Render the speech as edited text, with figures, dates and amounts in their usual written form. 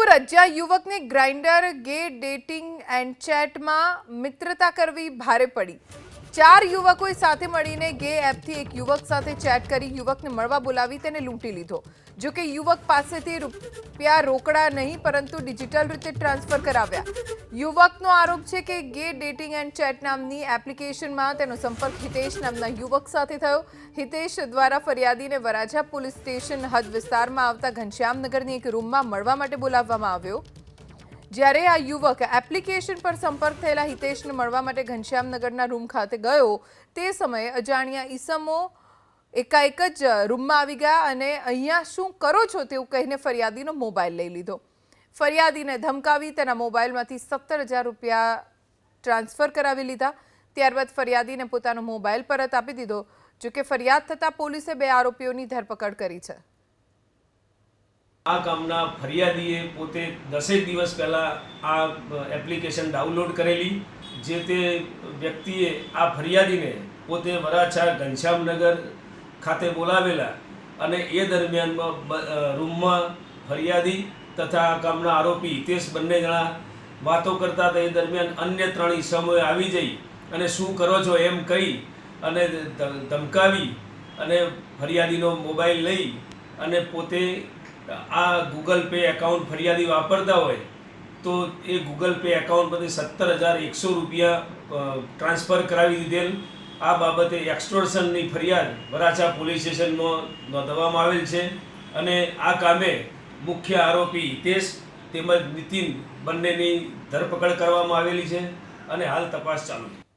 સુરત જ્યાં યુવકને ગ્રાઇન્ડર ગે ડેટિંગ એન્ડ ચેટમાં મિત્રતા કરવી ભારે પડી। 4 યુવકોએ સાથે મળીને ગે એપથી એક યુવક સાથે ચેટ કરી યુવકને મળવા બોલાવી તેને લૂંટી લીધો। જો કે યુવક પાસેથી રૂપિયા રોકડા નહીં પરંતુ ડિજિટલ રીતે ટ્રાન્સફર કરાવ્યા। યુવકનો આરોપ છે કે ગે ડેટિંગ એન્ડ ચેટ નામની એપ્લિકેશનમાં તેનો સંપર્ક હિતેશ નામના યુવક સાથે થયો। હિતેશ દ્વારા ફરિયાદીને વરાછા પોલીસ સ્ટેશન હદ વિસ્તારમાં આવતા ઘનશ્યામનગરની એક રૂમમાં મળવા માટે બોલાવવામાં આવ્યો। જ્યારે આ યુવક એપ્લિકેશન પર સંપર્ક થયેલા હિતેશને મળવા માટે ઘનશ્યામનગરના રૂમ ખાતે ગયો તે સમયે અજાણ્યા ઈસમો એકાએક જ રૂમમાં આવી ગયા અને અહીંયા શું કરો છો તેવું કહીને ફરિયાદીનો મોબાઈલ લઈ લીધો। ફરિયાદીને ધમકાવી તેના મોબાઈલમાંથી 17,000 રૂપિયા ટ્રાન્સફર કરાવી લીધા। ત્યારબાદ ફરિયાદીને પોતાનો મોબાઈલ પરત આપી દીધો। જો કે ફરિયાદ થતાં પોલીસે 2 આરોપીઓની ધરપકડ કરી છે। આ કામના ફરિયાદીએ પોતે 10 દિવસ પહેલાં આ એપ્લિકેશન ડાઉનલોડ કરેલી, જે તે વ્યક્તિએ આ ફરિયાદીને પોતે વરાછા ઘનશ્યામનગર ખાતે બોલાવેલા અને એ દરમિયાનમાં રૂમમાં ફરિયાદી તથા આ કામના આરોપી હિતેશ બંને જણા વાતો કરતા હતા। એ દરમિયાન અન્ય 3 ઈસમોએ આવી જઈ અને શું કરો છો એમ કહી અને ધમકાવી અને ફરિયાદીનો મોબાઈલ લઈ અને પોતે આ ગૂગલ પે એકાઉન્ટ ફરિયાદી વાપરતા હોય તો એ ગૂગલ પે એકાઉન્ટમાંથી 17,100 રૂપિયા ટ્રાન્સફર કરાવી દીધેલ। આ બાબતે એક્સટોર્શનની ફરિયાદ વરાછા પોલીસ સ્ટેશનમાં નોંધવામાં આવેલ છે અને આ કામે મુખ્ય આરોપી હિતેશ તેમજ નીતિન બંનેની ધરપકડ કરવામાં આવેલી છે અને હાલ તપાસ ચાલુ છે।